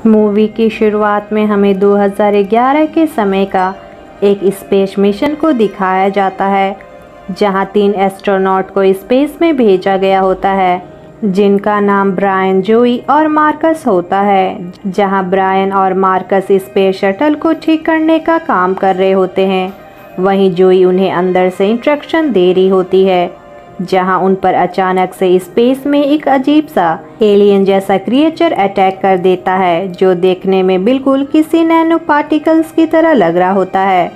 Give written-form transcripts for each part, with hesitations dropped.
Movie की शुरुआत में हमें 2011 के समय का एक स्पेस मिशन को दिखाया जाता है, जहां 3 एस्ट्रोनॉट को स्पेस में भेजा गया होता है, जिनका नाम ब्रायन, जोई और मार्कस होता है। जहां ब्रायन और मार्कस स्पेस शटल को ठीक करने का काम कर रहे होते हैं, वहीं जोई उन्हें अंदर से इंस्ट्रक्शन दे रही होती है। जहां उन पर अचानक से स्पेस में एक अजीब सा एलियन जैसा क्रिएचर अटैक कर देता है, जो देखने में बिल्कुल किसी नैनो पार्टिकल्स की तरह लग रहा होता है।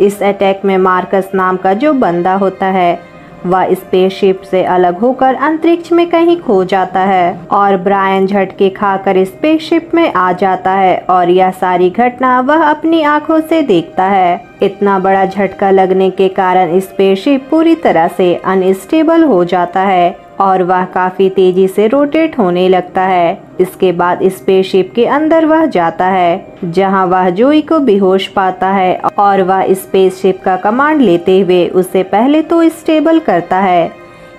इस अटैक में मार्कस नाम का जो बंदा होता है, वह स्पेसशिप से अलग होकर अंतरिक्ष में कहीं खो जाता है और ब्रायन झटके खाकर स्पेसशिप में आ जाता है और यह सारी घटना वह अपनी आंखों से देखता है। इतना बड़ा झटका लगने के कारण स्पेसशिप पूरी तरह से अनस्टेबल हो जाता है और वह काफी तेजी से रोटेट होने लगता है। इसके बाद स्पेसशिप के अंदर वह जाता है, जहां वह जोई को बेहोश पाता है और वह स्पेसशिप का कमांड लेते हुए उसे पहले तो स्टेबल करता है।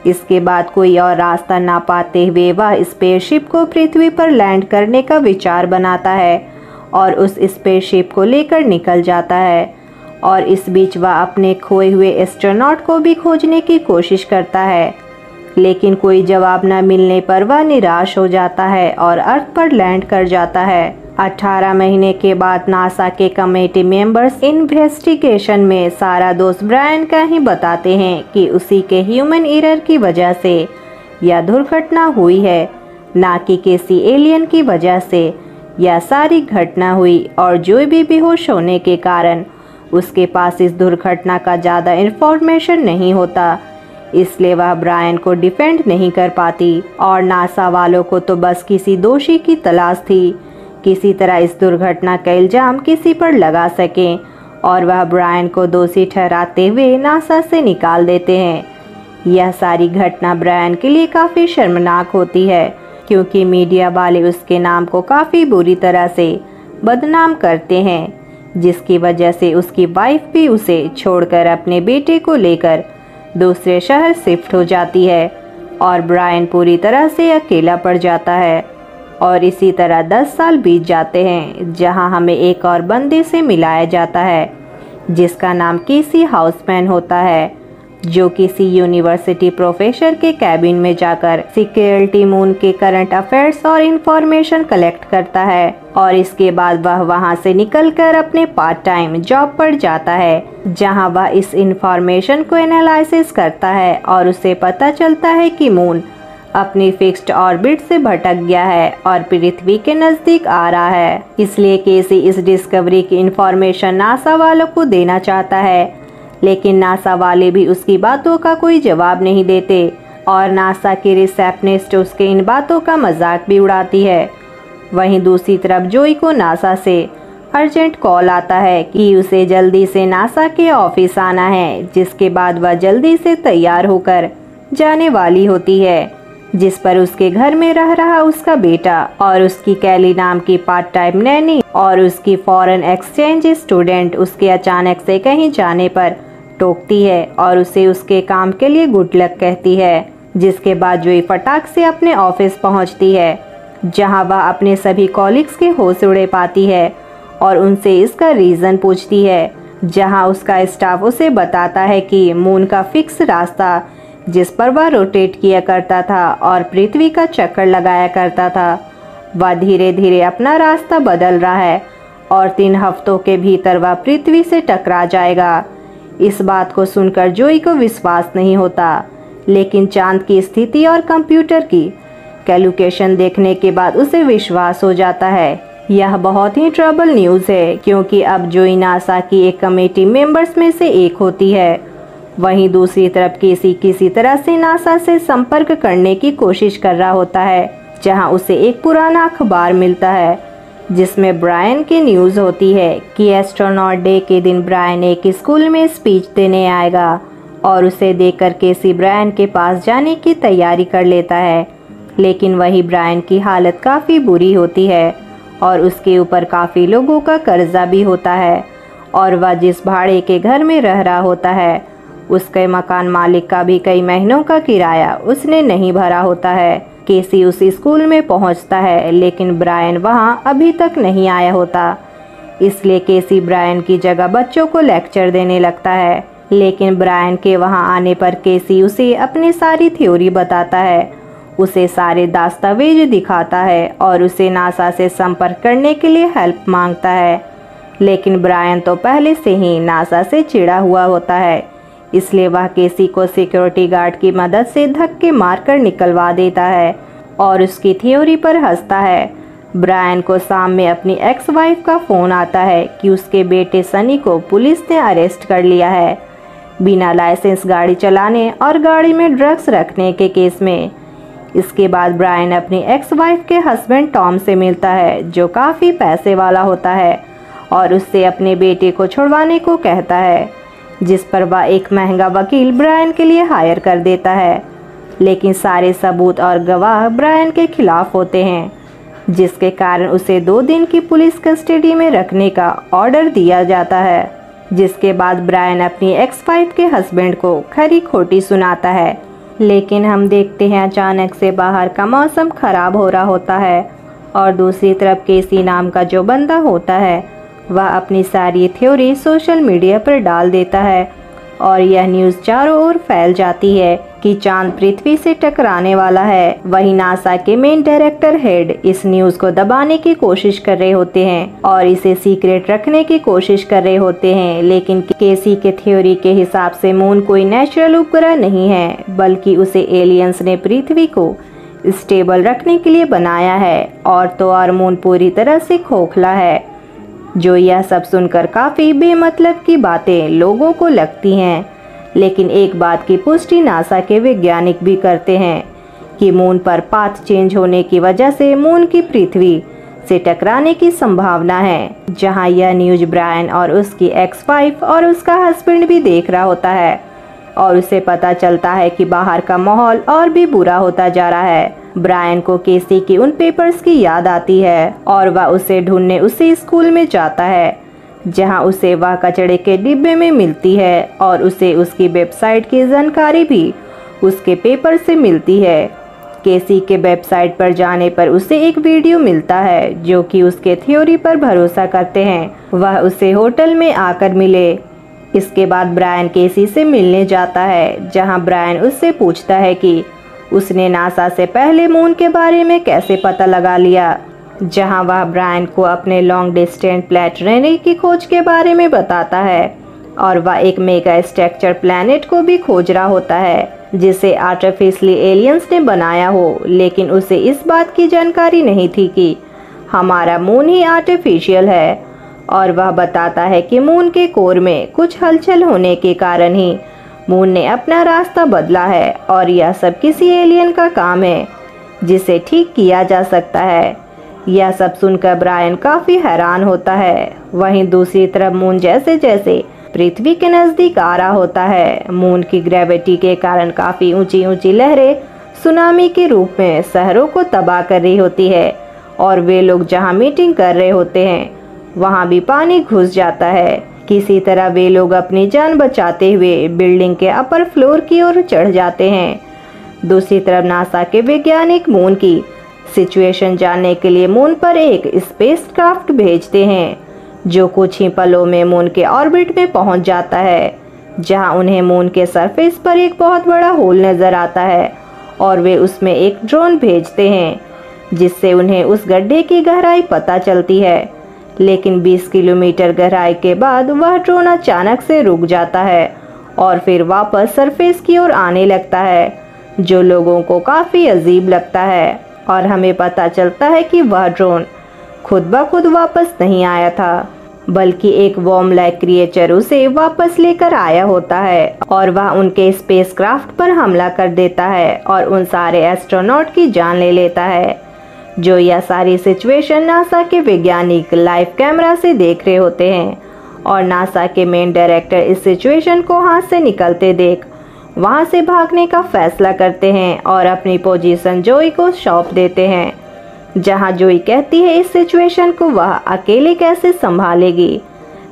इसके बाद कोई और रास्ता ना पाते हुए वह स्पेसशिप को पृथ्वी पर लैंड करने का विचार बनाता है और उस स्पेसशिप को लेकर निकल जाता है। और इस बीच वह अपने खोए हुए एस्ट्रोनॉट को भी खोजने की कोशिश करता है, लेकिन कोई जवाब न मिलने पर वह निराश हो जाता है और अर्थ पर लैंड कर जाता है। 18 महीने के बाद नासा के कमेटी मेंबर्स इन्वेस्टिगेशन में सारा दोष ब्रायन का ही बताते हैं कि उसी के ह्यूमन एरर की वजह से यह दुर्घटना हुई है, ना कि किसी एलियन की वजह से यह सारी घटना हुई। और जो भी बेहोश होने के कारण उसके पास इस दुर्घटना का ज़्यादा इन्फॉर्मेशन नहीं होता, इसलिए वह ब्रायन को डिफेंड नहीं कर पाती। और नासा वालों को तो बस किसी दोषी की तलाश थी, किसी तरह इस दुर्घटना का इल्जाम किसी पर लगा सकें और वह ब्रायन को दोषी ठहराते हुए नासा से निकाल देते हैं। यह सारी घटना ब्रायन के लिए काफ़ी शर्मनाक होती है, क्योंकि मीडिया वाले उसके नाम को काफ़ी बुरी तरह से बदनाम करते हैं, जिसकी वजह से उसकी वाइफ भी उसे छोड़कर अपने बेटे को लेकर दूसरे शहर शिफ्ट हो जाती है और ब्रायन पूरी तरह से अकेला पड़ जाता है। और इसी तरह 10 साल बीत जाते हैं, जहां हमें एक और बंदे से मिलाया जाता है, जिसका नाम केसी हाउसमैन होता है, जो किसी यूनिवर्सिटी प्रोफेसर के कैबिन में जाकर सिक्योरिटी मून के करंट अफेयर्स और इंफॉर्मेशन कलेक्ट करता है। और इसके बाद वह वहां से निकलकर अपने पार्ट टाइम जॉब पर जाता है, जहां वह इस इंफॉर्मेशन को एनालिसिस करता है और उसे पता चलता है कि मून अपनी फिक्स्ड ऑर्बिट से भटक गया है और पृथ्वी के नजदीक आ रहा है। इसलिए केसी इस डिस्कवरी की इंफॉर्मेशन नासा वालों को देना चाहता है, लेकिन नासा वाले भी उसकी बातों का कोई जवाब नहीं देते और नासा की रिसेप्शनिस्ट उसके इन बातों का मजाक भी उड़ाती है। वहीं दूसरी तरफ जोई को नासा से अर्जेंट कॉल आता है कि उसे जल्दी से नासा के ऑफिस आना है, जिसके बाद वह जल्दी से तैयार होकर जाने वाली होती है, जिस पर उसके घर में रह रहा उसका बेटा और उसकी कैली नाम की पार्ट टाइम नैनी और उसकी फॉरेन एक्सचेंज स्टूडेंट उसके अचानक से कहीं जाने पर टोकती है और उसे उसके काम के लिए गुड लक कहती है। जिसके बाद जोई फटाक से अपने ऑफिस पहुंचती है, जहां वह अपने सभी कॉलिग्स के होश उड़े पाती है और उनसे इसका रीज़न पूछती है, जहां उसका स्टाफ उसे बताता है कि मून का फिक्स रास्ता जिस पर वह रोटेट किया करता था और पृथ्वी का चक्कर लगाया करता था, वह धीरे धीरे अपना रास्ता बदल रहा है और 3 हफ्तों के भीतर वह पृथ्वी से टकरा जाएगा। इस बात को सुनकर जोई को विश्वास नहीं होता, लेकिन चांद की स्थिति और कंप्यूटर की कैलकुलेशन देखने के बाद उसे विश्वास हो जाता है। यह बहुत ही ट्रबल न्यूज़ है, क्योंकि अब जोई नासा की एक कमेटी मेंबर्स में से एक होती है। वहीं दूसरी तरफ केसी किसी तरह से नासा से संपर्क करने की कोशिश कर रहा होता है, जहां उसे एक पुराना अखबार मिलता है, जिसमें ब्रायन की न्यूज़ होती है कि एस्ट्रोनॉट डे के दिन ब्रायन एक स्कूल में स्पीच देने आएगा और उसे देखकर केसी ब्रायन के पास जाने की तैयारी कर लेता है। लेकिन वही ब्रायन की हालत काफ़ी बुरी होती है और उसके ऊपर काफ़ी लोगों का कर्जा भी होता है और वह जिस भाड़े के घर में रह रहा होता है, उसके मकान मालिक का भी कई महीनों का किराया उसने नहीं भरा होता है, केसी उस स्कूल में पहुंचता है, लेकिन ब्रायन वहां अभी तक नहीं आया होता। इसलिए केसी ब्रायन की जगह बच्चों को लेक्चर देने लगता है। लेकिन ब्रायन के वहां आने पर केसी उसे अपनी सारी थ्योरी बताता है, उसे सारे दस्तावेज दिखाता है और उसे नासा से संपर्क करने के लिए हेल्प मांगता है। लेकिन ब्रायन तो पहले से ही नासा से चिढ़ा हुआ होता है, इसलिए वह केसी को सिक्योरिटी गार्ड की मदद से धक्के मारकर निकलवा देता है और उसकी थ्योरी पर हंसता है। ब्रायन को शाम में अपनी एक्स वाइफ का फ़ोन आता है कि उसके बेटे सनी को पुलिस ने अरेस्ट कर लिया है बिना लाइसेंस गाड़ी चलाने और गाड़ी में ड्रग्स रखने के केस में। इसके बाद ब्रायन अपनी एक्स वाइफ के हस्बैंड टॉम से मिलता है, जो काफ़ी पैसे वाला होता है, और उससे अपने बेटे को छुड़वाने को कहता है, जिस पर वह एक महंगा वकील ब्रायन के लिए हायर कर देता है। लेकिन सारे सबूत और गवाह ब्रायन के खिलाफ होते हैं, जिसके कारण उसे 2 दिन की पुलिस कस्टडी में रखने का ऑर्डर दिया जाता है। जिसके बाद ब्रायन अपनी एक्स वाइफ के हस्बैंड को खरी खोटी सुनाता है। लेकिन हम देखते हैं अचानक से बाहर का मौसम खराब हो रहा होता है और दूसरी तरफ केसी नाम का जो बंदा होता है वह अपनी सारी थ्योरी सोशल मीडिया पर डाल देता है और यह न्यूज़ चारों ओर फैल जाती है कि चांद पृथ्वी से टकराने वाला है। वहीं नासा के मेन डायरेक्टर हेड इस न्यूज़ को दबाने की कोशिश कर रहे होते हैं और इसे सीक्रेट रखने की कोशिश कर रहे होते हैं। लेकिन केसी के थ्योरी के हिसाब से मून कोई नेचुरल उपग्रह नहीं है, बल्कि उसे एलियंस ने पृथ्वी को स्टेबल रखने के लिए बनाया है। और तो और मून पूरी तरह से खोखला है। जो यह सब सुनकर काफ़ी बेमतलब की बातें लोगों को लगती हैं, लेकिन एक बात की पुष्टि नासा के वैज्ञानिक भी करते हैं कि मून पर पाथ चेंज होने की वजह से मून की पृथ्वी से टकराने की संभावना है। जहां यह न्यूज़ ब्रायन और उसकी एक्स वाइफ और उसका हस्बैंड भी देख रहा होता है और उसे पता चलता है कि बाहर का माहौल और भी बुरा होता जा रहा है। ब्रायन को केसी की उन पेपर्स की याद आती है और वह उसे ढूंढने उसी स्कूल में जाता है, जहां उसे वह कचड़े के डिब्बे में मिलती है और उसे उसकी वेबसाइट की जानकारी भी उसके पेपर से मिलती है। केसी के वेबसाइट पर जाने पर उसे एक वीडियो मिलता है जो कि उसके थ्योरी पर भरोसा करते हैं वह उसे होटल में आकर मिले। इसके बाद ब्रायन केसी से मिलने जाता है, जहां ब्रायन उससे पूछता है कि उसने नासा से पहले मून के बारे में कैसे पता लगा लिया। जहां वह ब्रायन को अपने लॉन्ग डिस्टेंस प्लेनेटरी की खोज के बारे में बताता है और वह एक मेगा स्ट्रक्चर प्लैनेट को भी खोज रहा होता है जिसे आर्टिफिशियली एलियंस ने बनाया हो। लेकिन उसे इस बात की जानकारी नहीं थी कि हमारा मून ही आर्टिफिशियल है। और वह बताता है कि मून के कोर में कुछ हलचल होने के कारण ही मून ने अपना रास्ता बदला है और यह सब किसी एलियन का काम है जिसे ठीक किया जा सकता है। यह सब सुनकर ब्रायन काफ़ी हैरान होता है। वहीं दूसरी तरफ मून जैसे जैसे पृथ्वी के नज़दीक आ रहा होता है, मून की ग्रेविटी के कारण काफ़ी ऊंची ऊंची लहरें सुनामी के रूप में शहरों को तबाह कर रही होती है और वे लोग जहां मीटिंग कर रहे होते हैं वहां भी पानी घुस जाता है। किसी तरह वे लोग अपनी जान बचाते हुए बिल्डिंग के अपर फ्लोर की ओर चढ़ जाते हैं। दूसरी तरफ नासा के वैज्ञानिक मून की सिचुएशन जानने के लिए मून पर एक स्पेसक्राफ्ट भेजते हैं जो कुछ ही पलों में मून के ऑर्बिट में पहुंच जाता है, जहां उन्हें मून के सरफेस पर एक बहुत बड़ा होल नजर आता है और वे उसमें एक ड्रोन भेजते हैं जिससे उन्हें उस गड्ढे की गहराई पता चलती है। लेकिन 20 किलोमीटर गहराई के बाद वह ड्रोन अचानक से रुक जाता है और फिर वापस सरफेस की ओर आने लगता है, जो लोगों को काफ़ी अजीब लगता है। और हमें पता चलता है कि वह ड्रोन खुद ब खुद वापस नहीं आया था, बल्कि एक वॉर्म लाइक क्रिएचर उसे वापस लेकर आया होता है और वह उनके स्पेसक्राफ्ट पर हमला कर देता है और उन सारे एस्ट्रोनॉट की जान ले लेता है। जो यह सारी सिचुएशन नासा के वैज्ञानिक लाइव कैमरा से देख रहे होते हैं और नासा के मेन डायरेक्टर इस सिचुएशन को हाथ से निकलते देख वहां से भागने का फैसला करते हैं और अपनी पोजीशन जोई को सौंप देते हैं, जहां जोई कहती है इस सिचुएशन को वह अकेले कैसे संभालेगी।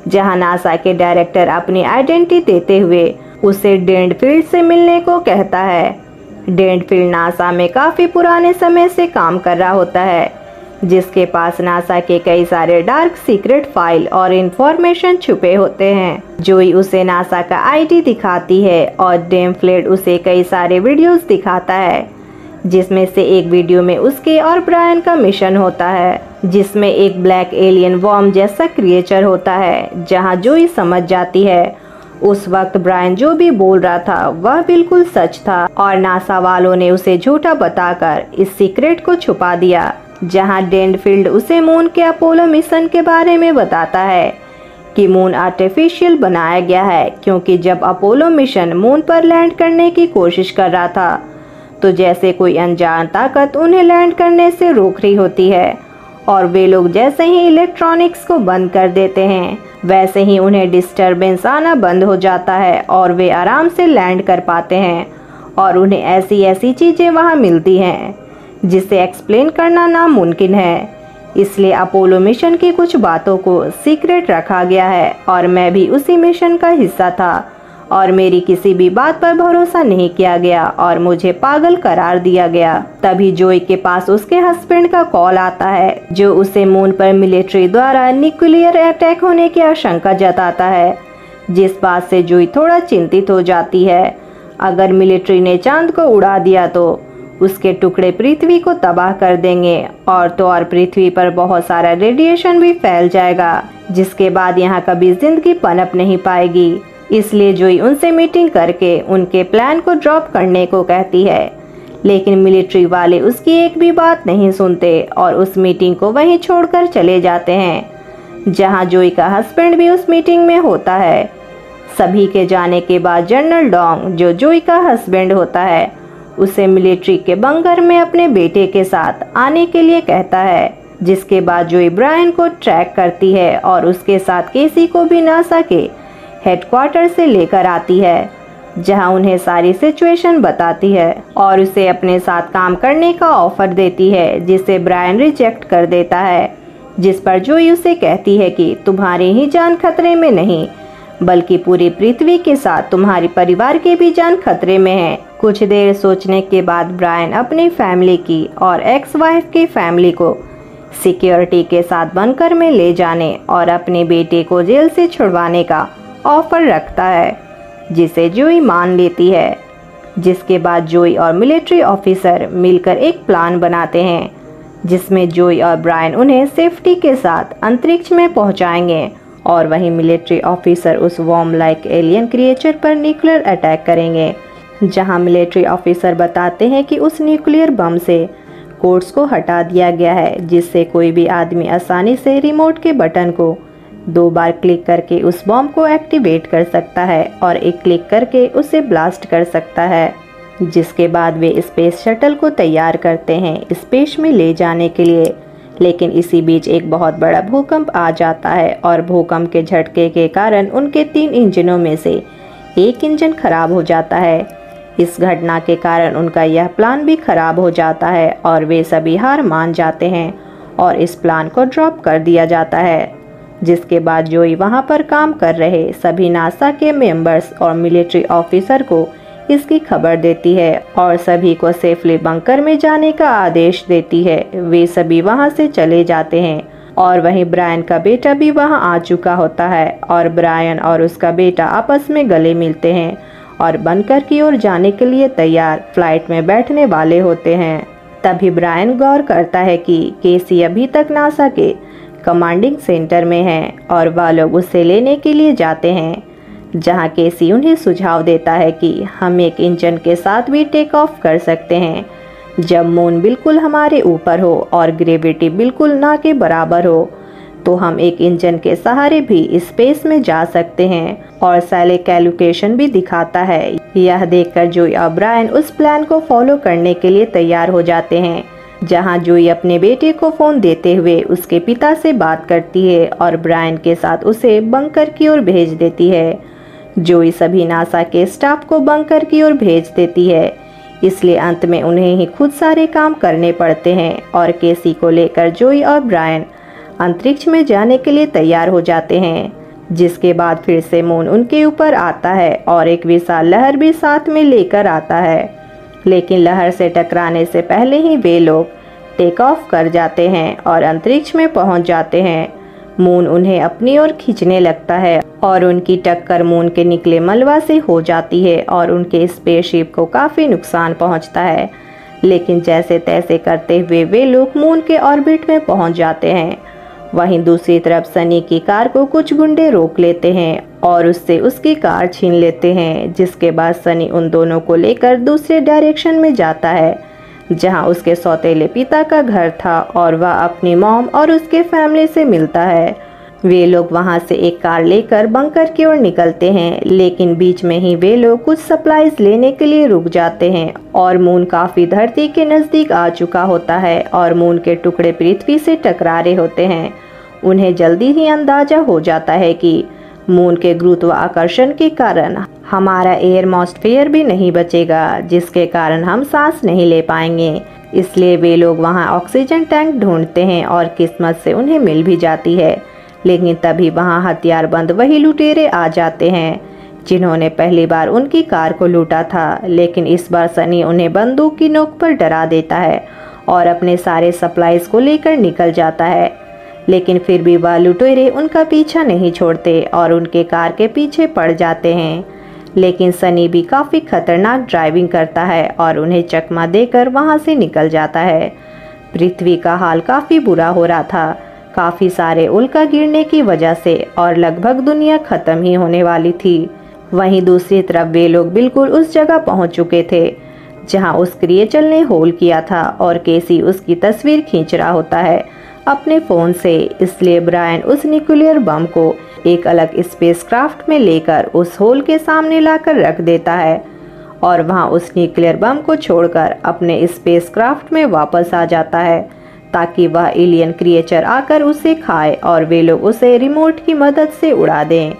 जहां नासा के डायरेक्टर अपनी आइडेंटिटी देते हुए उसे डेंड फील्ड से मिलने को कहता है, डेनफील्ड नासा में काफ़ी पुराने समय से काम कर रहा होता है, जिसके पास नासा के कई सारे डार्क सीक्रेट फाइल और इंफॉर्मेशन छुपे होते हैं। जोई उसे नासा का आईडी दिखाती है और डेनफील्ड उसे कई सारे वीडियोस दिखाता है, जिसमें से एक वीडियो में उसके और ब्रायन का मिशन होता है, जिसमें एक ब्लैक एलियन वॉर्म जैसा क्रिएचर होता है। जहां जोई समझ जाती है उस वक्त ब्रायन जो भी बोल रहा था वह बिल्कुल सच था और नासा वालों ने उसे झूठा बताकर इस सीक्रेट को छुपा दिया। जहां डेनफील्ड उसे मून के अपोलो मिशन के बारे में बताता है कि मून आर्टिफिशियल बनाया गया है, क्योंकि जब अपोलो मिशन मून पर लैंड करने की कोशिश कर रहा था तो जैसे कोई अनजान ताकत उन्हें लैंड करने से रोक रही होती है और वे लोग जैसे ही इलेक्ट्रॉनिक्स को बंद कर देते हैं वैसे ही उन्हें डिस्टरबेंस आना बंद हो जाता है और वे आराम से लैंड कर पाते हैं और उन्हें ऐसी ऐसी चीज़ें वहां मिलती हैं जिसे एक्सप्लेन करना नामुमकिन है। इसलिए अपोलो मिशन की कुछ बातों को सीक्रेट रखा गया है और मैं भी उसी मिशन का हिस्सा था और मेरी किसी भी बात पर भरोसा नहीं किया गया और मुझे पागल करार दिया गया। तभी जोई के पास उसके हस्बैंड का कॉल आता है, जो उसे मून पर मिलिट्री द्वारा न्यूक्लियर अटैक होने की आशंका जताता है, जिस बात से जोई थोड़ा चिंतित हो जाती है। अगर मिलिट्री ने चांद को उड़ा दिया तो उसके टुकड़े पृथ्वी को तबाह कर देंगे और तो और पृथ्वी पर बहुत सारा रेडिएशन भी फैल जाएगा, जिसके बाद यहाँ कभी जिंदगी पनप नहीं पाएगी। इसलिए जोई उनसे मीटिंग करके उनके प्लान को ड्रॉप करने को कहती है, लेकिन मिलिट्री वाले उसकी एक भी बात नहीं सुनते और उस मीटिंग को वहीं छोड़कर चले जाते हैं, जहां जोई का हस्बैंड भी उस मीटिंग में होता है। सभी के जाने के बाद जनरल डोंग, जो जोई का हस्बैंड होता है, उसे मिलिट्री के बंकर में अपने बेटे के साथ आने के लिए कहता है, जिसके बाद जोई ब्रायन को ट्रैक करती है और उसके साथ केसी को भी नासा के हेडक्वार्टर से लेकर आती है, जहां उन्हें सारी सिचुएशन बताती है और उसे अपने साथ काम करने का ऑफर देती है, जिसे ब्रायन रिजेक्ट कर देता है। जिस पर जोई उसे कहती है कि तुम्हारी ही जान खतरे में नहीं बल्कि पूरी पृथ्वी के साथ तुम्हारे परिवार की भी जान खतरे में है। कुछ देर सोचने के बाद ब्रायन अपनी फैमिली की और एक्स वाइफ की फैमिली को सिक्योरिटी के साथ बंकर में ले जाने और अपने बेटे को जेल से छुड़वाने का ऑफर रखता है, जिसे जोई मान लेती है। जिसके बाद जोई और मिलिट्री ऑफिसर मिलकर एक प्लान बनाते हैं, जिसमें जोई और ब्रायन उन्हें सेफ्टी के साथ अंतरिक्ष में पहुंचाएंगे और वहीं मिलिट्री ऑफिसर उस वॉर्म लाइक एलियन क्रिएचर पर न्यूक्लियर अटैक करेंगे। जहां मिलिट्री ऑफिसर बताते हैं कि उस न्यूक्लियर बम से कोड्स को हटा दिया गया है, जिससे कोई भी आदमी आसानी से रिमोट के बटन को 2 बार क्लिक करके उस बॉम्ब को एक्टिवेट कर सकता है और एक क्लिक करके उसे ब्लास्ट कर सकता है। जिसके बाद वे स्पेस शटल को तैयार करते हैं स्पेस में ले जाने के लिए, लेकिन इसी बीच एक बहुत बड़ा भूकंप आ जाता है और भूकंप के झटके के कारण उनके 3 इंजनों में से एक इंजन खराब हो जाता है। इस घटना के कारण उनका यह प्लान भी खराब हो जाता है और वे सभी हार मान जाते हैं और इस प्लान को ड्रॉप कर दिया जाता है। जिसके बाद जोई वहां पर काम कर रहे सभी नासा के मेंबर्स और मिलिट्री ऑफिसर को इसकी खबर देती है और सभी को सेफली बंकर में जाने का आदेश देती है। वे सभी वहां से चले जाते हैं और वहीं ब्रायन का बेटा भी वहां आ चुका होता है और ब्रायन और उसका बेटा आपस में गले मिलते हैं और बंकर की ओर जाने के लिए तैयार फ्लाइट में बैठने वाले होते हैं। तभी ब्रायन गौर करता है कि केसी अभी तक नासा के कमांडिंग सेंटर में है और वह लोग उसे लेने के लिए जाते हैं, जहां केसी उन्हें सुझाव देता है कि हम एक इंजन के साथ भी टेक ऑफ कर सकते हैं जब मून बिल्कुल हमारे ऊपर हो और ग्रेविटी बिल्कुल ना के बराबर हो, तो हम एक इंजन के सहारे भी स्पेस में जा सकते हैं और सैले कैलकुलेशन भी दिखाता है। यह देखकर जोई और ब्रायन उस प्लान को फॉलो करने के लिए तैयार हो जाते हैं, जहां जोई अपने बेटे को फोन देते हुए उसके पिता से बात करती है और ब्रायन के साथ उसे बंकर की ओर भेज देती है। जोई सभी नासा के स्टाफ को बंकर की ओर भेज देती है, इसलिए अंत में उन्हें ही खुद सारे काम करने पड़ते हैं और केसी को लेकर जोई और ब्रायन अंतरिक्ष में जाने के लिए तैयार हो जाते हैं। जिसके बाद फिर से मून उनके ऊपर आता है और एक विशाल लहर भी साथ में लेकर आता है लेकिन लहर से टकराने से पहले ही वे लोग टेक ऑफ कर जाते हैं और अंतरिक्ष में पहुंच जाते हैं। मून उन्हें अपनी ओर खींचने लगता है और उनकी टक्कर मून के निकले मलबा से हो जाती है और उनके स्पेसशिप को काफ़ी नुकसान पहुंचता है। लेकिन जैसे तैसे करते हुए वे लोग मून के ऑर्बिट में पहुंच जाते हैं। वहीं दूसरी तरफ सनी की कार को कुछ गुंडे रोक लेते हैं और उससे उसकी कार छीन लेते हैं, जिसके बाद सनी उन दोनों को लेकर दूसरे डायरेक्शन में जाता है जहां उसके सौतेले पिता का घर था और वह अपनी मॉम और उसके फैमिली से मिलता है। वे लोग वहां से एक कार लेकर बंकर की ओर निकलते हैं, लेकिन बीच में ही वे लोग कुछ सप्लाईज लेने के लिए रुक जाते हैं और मून काफ़ी धरती के नज़दीक आ चुका होता है और मून के टुकड़े पृथ्वी से टकरा रहे होते हैं। उन्हें जल्दी ही अंदाजा हो जाता है कि मून के गुरुत्वाकर्षण के कारण हमारा एयरमॉस्फेयर भी नहीं बचेगा, जिसके कारण हम सांस नहीं ले पाएंगे। इसलिए वे लोग वहां ऑक्सीजन टैंक ढूंढते हैं और किस्मत से उन्हें मिल भी जाती है। लेकिन तभी वहां हथियारबंद वही लुटेरे आ जाते हैं जिन्होंने पहली बार उनकी कार को लूटा था। लेकिन इस बार सनी उन्हें बंदूक की नोक पर डरा देता है और अपने सारे सप्लाईज को लेकर निकल जाता है। लेकिन फिर भी वह लुटेरे उनका पीछा नहीं छोड़ते और उनके कार के पीछे पड़ जाते हैं। लेकिन सनी भी काफ़ी खतरनाक ड्राइविंग करता है और उन्हें चकमा देकर वहां से निकल जाता है। पृथ्वी का हाल काफ़ी बुरा हो रहा था, काफ़ी सारे उल्का गिरने की वजह से, और लगभग दुनिया ख़त्म ही होने वाली थी। वहीं दूसरी तरफ वे लोग बिल्कुल उस जगह पहुंच चुके थे जहां उस क्रिएचर ने होल किया था और केसी उसकी तस्वीर खींच रहा होता है अपने फ़ोन से। इसलिए ब्रायन उस न्यूक्लियर बम को एक अलग स्पेसक्राफ्ट में लेकर उस होल के सामने लाकर रख देता है और वहां उस न्यूक्लियर बम को छोड़कर अपने स्पेसक्राफ्ट में वापस आ जाता है ताकि वह एलियन क्रिएचर आकर उसे खाए और वे लोग उसे रिमोट की मदद से उड़ा दें।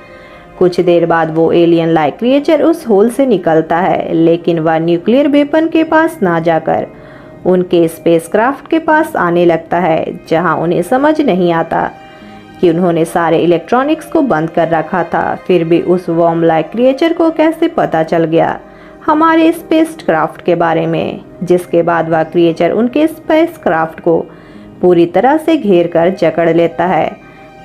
कुछ देर बाद वो एलियन लाइक क्रिएचर उस होल से निकलता है, लेकिन वह न्यूक्लियर वेपन के पास ना जाकर उनके स्पेसक्राफ्ट के पास आने लगता है, जहां उन्हें समझ नहीं आता कि उन्होंने सारे इलेक्ट्रॉनिक्स को बंद कर रखा था। फिर भी उस वॉर्म लाइक क्रिएचर को कैसे पता चल गया हमारे स्पेसक्राफ्ट के बारे में, जिसके बाद वह क्रिएचर उनके स्पेसक्राफ्ट को पूरी तरह से घेर कर जकड़ लेता है।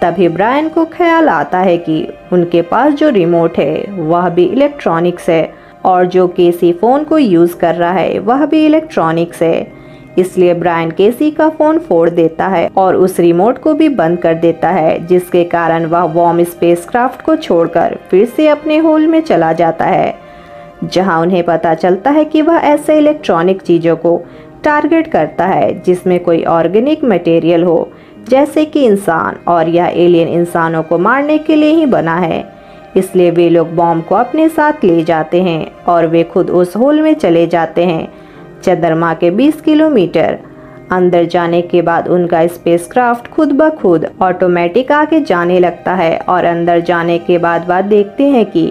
तभी ब्रायन को ख्याल आता है कि उनके पास जो रिमोट है वह भी इलेक्ट्रॉनिक्स है और जो केसी फ़ोन को यूज़ कर रहा है वह भी इलेक्ट्रॉनिक्स है। इसलिए ब्रायन केसी का फ़ोन फोड़ देता है और उस रिमोट को भी बंद कर देता है, जिसके कारण वह वॉर्म स्पेसक्राफ्ट को छोड़कर फिर से अपने होल में चला जाता है, जहां उन्हें पता चलता है कि वह ऐसे इलेक्ट्रॉनिक चीज़ों को टारगेट करता है जिसमें कोई ऑर्गेनिक मटेरियल हो, जैसे कि इंसान, और यह एलियन इंसानों को मारने के लिए ही बना है। इसलिए वे लोग बॉम्ब को अपने साथ ले जाते हैं और वे खुद उस होल में चले जाते हैं। चंद्रमा के 20 किलोमीटर अंदर जाने के बाद उनका स्पेसक्राफ्ट खुद ब खुद ऑटोमेटिक आगे जाने लगता है और अंदर जाने के बाद वह देखते हैं कि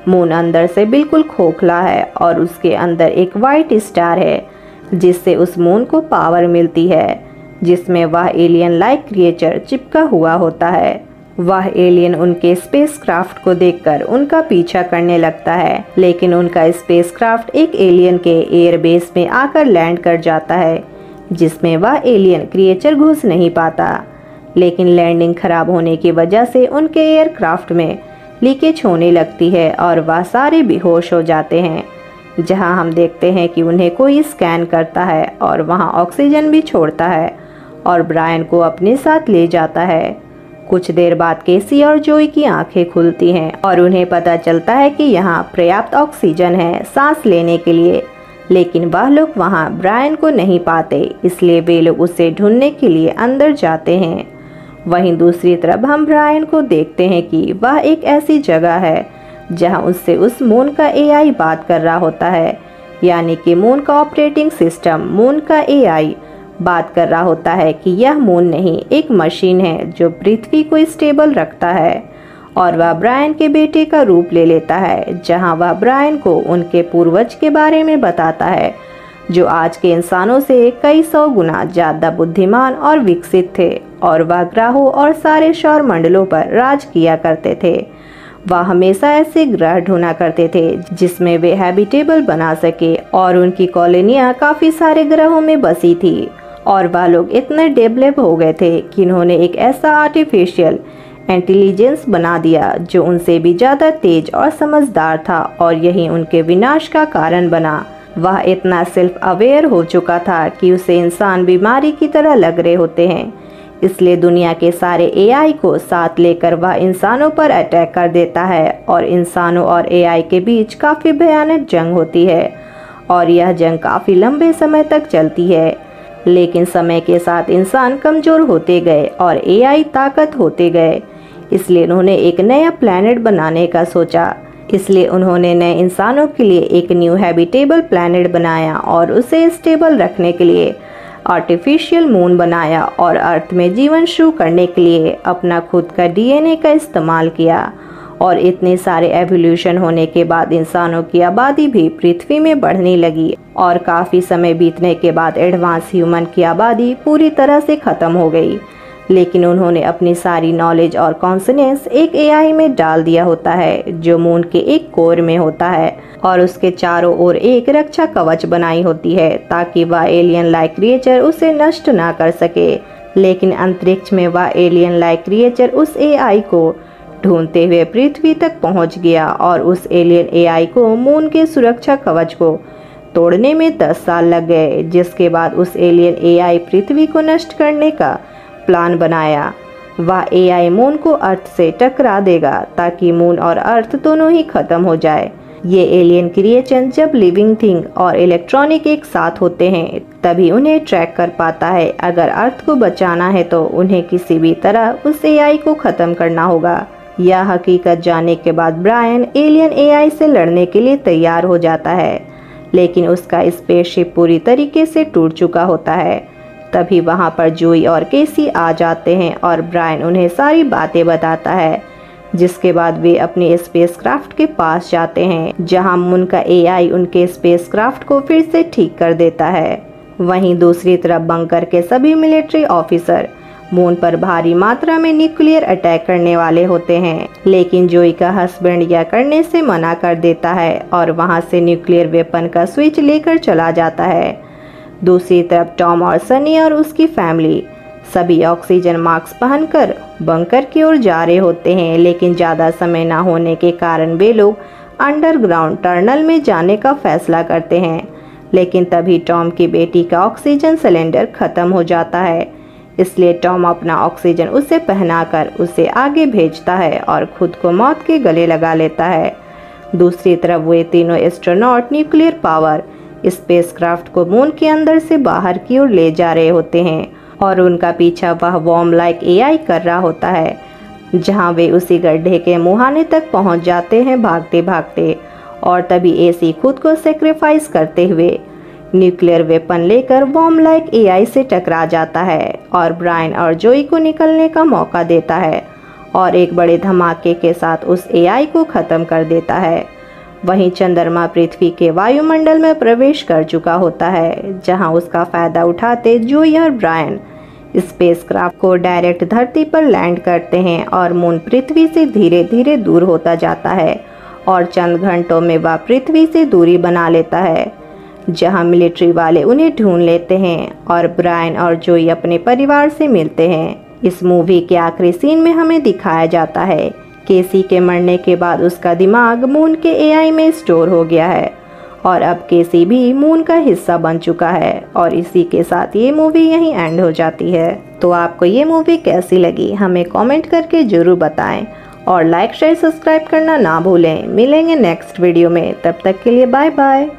मून अंदर से बिल्कुल खोखला है और उसके अंदर एक वाइट स्टार है, जिससे उस मून को पावर मिलती है, जिसमें वह एलियन लाइक क्रिएचर चिपका हुआ होता है। वह एलियन उनके स्पेसक्राफ्ट को देखकर उनका पीछा करने लगता है, लेकिन उनका स्पेसक्राफ्ट एक एलियन के एयरबेस में आकर लैंड कर जाता है, जिसमें वह एलियन क्रिएचर घुस नहीं पाता। लेकिन लैंडिंग खराब होने की वजह से उनके एयरक्राफ्ट में लीकेज होने लगती है और वह सारे बेहोश हो जाते हैं, जहां हम देखते हैं कि उन्हें कोई स्कैन करता है और वहां ऑक्सीजन भी छोड़ता है और ब्रायन को अपने साथ ले जाता है। कुछ देर बाद केसी और जोई की आंखें खुलती हैं और उन्हें पता चलता है कि यहाँ पर्याप्त ऑक्सीजन है सांस लेने के लिए, लेकिन वह लोग वहाँ ब्रायन को नहीं पाते, इसलिए वे लोग उसे ढूंढने के लिए अंदर जाते हैं। वहीं दूसरी तरफ हम ब्रायन को देखते हैं कि वह एक ऐसी जगह है जहाँ उससे उस मून का एआई बात कर रहा होता है, यानी कि मून का ऑपरेटिंग सिस्टम मून का एआई बात कर रहा होता है कि यह मून नहीं एक मशीन है जो पृथ्वी को स्टेबल रखता है, और वह ब्रायन के बेटे का रूप ले लेता है, जहां वह ब्रायन को उनके पूर्वज के बारे में बताता है जो आज के इंसानों से कई सौ गुना ज़्यादा बुद्धिमान और विकसित थे और वह ग्रहों और सारे सौर मंडलों पर राज किया करते थे। वह हमेशा ऐसे ग्रह ढूंढा करते थे जिसमें वे हैबिटेबल बना सके और उनकी कॉलोनियाँ काफ़ी सारे ग्रहों में बसी थी। और वह लोग इतने डेवलप हो गए थे कि उन्होंने एक ऐसा आर्टिफिशियल इंटेलिजेंस बना दिया जो उनसे भी ज़्यादा तेज और समझदार था, और यही उनके विनाश का कारण बना। वह इतना सेल्फ अवेयर हो चुका था कि उसे इंसान बीमारी की तरह लग रहे होते हैं, इसलिए दुनिया के सारे एआई को साथ लेकर वह इंसानों पर अटैक कर देता है और इंसानों और एआई के बीच काफ़ी भयानक जंग होती है और यह जंग काफ़ी लंबे समय तक चलती है। लेकिन समय के साथ इंसान कमज़ोर होते गए और एआई ताकत होते गए, इसलिए उन्होंने एक नया प्लैनेट बनाने का सोचा। इसलिए उन्होंने नए इंसानों के लिए एक न्यू हैबिटेबल प्लैनेट बनाया और उसे स्टेबल रखने के लिए आर्टिफिशियल मून बनाया और अर्थ में जीवन शुरू करने के लिए अपना खुद का डीएनए का इस्तेमाल किया। और इतने सारे एवोल्यूशन होने के बाद इंसानों की आबादी भी पृथ्वी में बढ़ने लगी और काफ़ी समय बीतने के बाद एडवांस ह्यूमन की आबादी पूरी तरह से ख़त्म हो गई। लेकिन उन्होंने अपनी सारी नॉलेज और कॉन्शियसनेस एक एआई में डाल दिया होता है जो मून के एक कोर में होता है और उसके चारों ओर एक रक्षा कवच बनाई होती है ताकि वह एलियन लाइक क्रिएचर उसे नष्ट ना कर सके। लेकिन अंतरिक्ष में वह एलियन लाइक क्रिएचर उस एआई को ढूंढते हुए पृथ्वी तक पहुंच गया और उस एलियन एआई को मून के सुरक्षा कवच को तोड़ने में 10 साल लग गए, जिसके बाद उस एलियन एआई पृथ्वी को नष्ट करने का प्लान बनाया। वह एआई मून को अर्थ से टकरा देगा ताकि मून और अर्थ दोनों ही खत्म हो जाए। ये एलियन क्रिएचर जब लिविंग थिंग और इलेक्ट्रॉनिक एक साथ होते हैं तभी उन्हें ट्रैक कर पाता है। अगर अर्थ को बचाना है तो उन्हें किसी भी तरह उस एआई को ख़त्म करना होगा। यह हकीकत जानने के बाद ब्रायन एलियन एआई से लड़ने के लिए तैयार हो जाता है, लेकिन उसका स्पेसशिप पूरी तरीके से टूट चुका होता है। तभी वहां पर जोई और केसी आ जाते हैं और ब्रायन उन्हें सारी बातें बताता है, जिसके बाद वे अपने स्पेसक्राफ्ट के पास जाते हैं जहां मून का एआई उनके स्पेसक्राफ्ट को फिर से ठीक कर देता है। वहीं दूसरी तरफ बंकर के सभी मिलिट्री ऑफिसर मून पर भारी मात्रा में न्यूक्लियर अटैक करने वाले होते हैं, लेकिन जोई का हस्बैंड यह करने से मना कर देता है और वहां से न्यूक्लियर वेपन का स्विच लेकर चला जाता है। दूसरी तरफ टॉम और सनी और उसकी फैमिली सभी ऑक्सीजन मास्क पहनकर बंकर की ओर जा रहे होते हैं, लेकिन ज़्यादा समय ना होने के कारण वे लोग अंडरग्राउंड टनल में जाने का फैसला करते हैं। लेकिन तभी टॉम की बेटी का ऑक्सीजन सिलेंडर ख़त्म हो जाता है, इसलिए टॉम अपना ऑक्सीजन उसे पहनाकर उसे आगे भेजता है और खुद को मौत के गले लगा लेता है। दूसरी तरफ वे तीनों एस्ट्रोनॉट न्यूक्लियर पावर स्पेसक्राफ्ट को मून के अंदर से बाहर की ओर ले जा रहे होते हैं और उनका पीछा वह वॉर्म लाइक एआई कर रहा होता है, जहां वे उसी गड्ढे के मुहाने तक पहुंच जाते हैं भागते भागते। और तभी एसी खुद को सेक्रीफाइस करते हुए न्यूक्लियर वेपन लेकर वॉर्म लाइक एआई से टकरा जाता है और ब्रायन और जोई को निकलने का मौका देता है और एक बड़े धमाके के साथ उस एआई को ख़त्म कर देता है। वहीं चंद्रमा पृथ्वी के वायुमंडल में प्रवेश कर चुका होता है, जहां उसका फ़ायदा उठाते जोई और ब्रायन स्पेसक्राफ्ट को डायरेक्ट धरती पर लैंड करते हैं और मून पृथ्वी से धीरे धीरे दूर होता जाता है और चंद घंटों में वह पृथ्वी से दूरी बना लेता है, जहां मिलिट्री वाले उन्हें ढूंढ लेते हैं और ब्रायन और जोई अपने परिवार से मिलते हैं। इस मूवी के आखिरी सीन में हमें दिखाया जाता है केसी के मरने के बाद उसका दिमाग मून के एआई में स्टोर हो गया है और अब केसी भी मून का हिस्सा बन चुका है। और इसी के साथ ये मूवी यहीं एंड हो जाती है। तो आपको ये मूवी कैसी लगी हमें कमेंट करके ज़रूर बताएं और लाइक शेयर सब्सक्राइब करना ना भूलें। मिलेंगे नेक्स्ट वीडियो में, तब तक के लिए बाय बाय।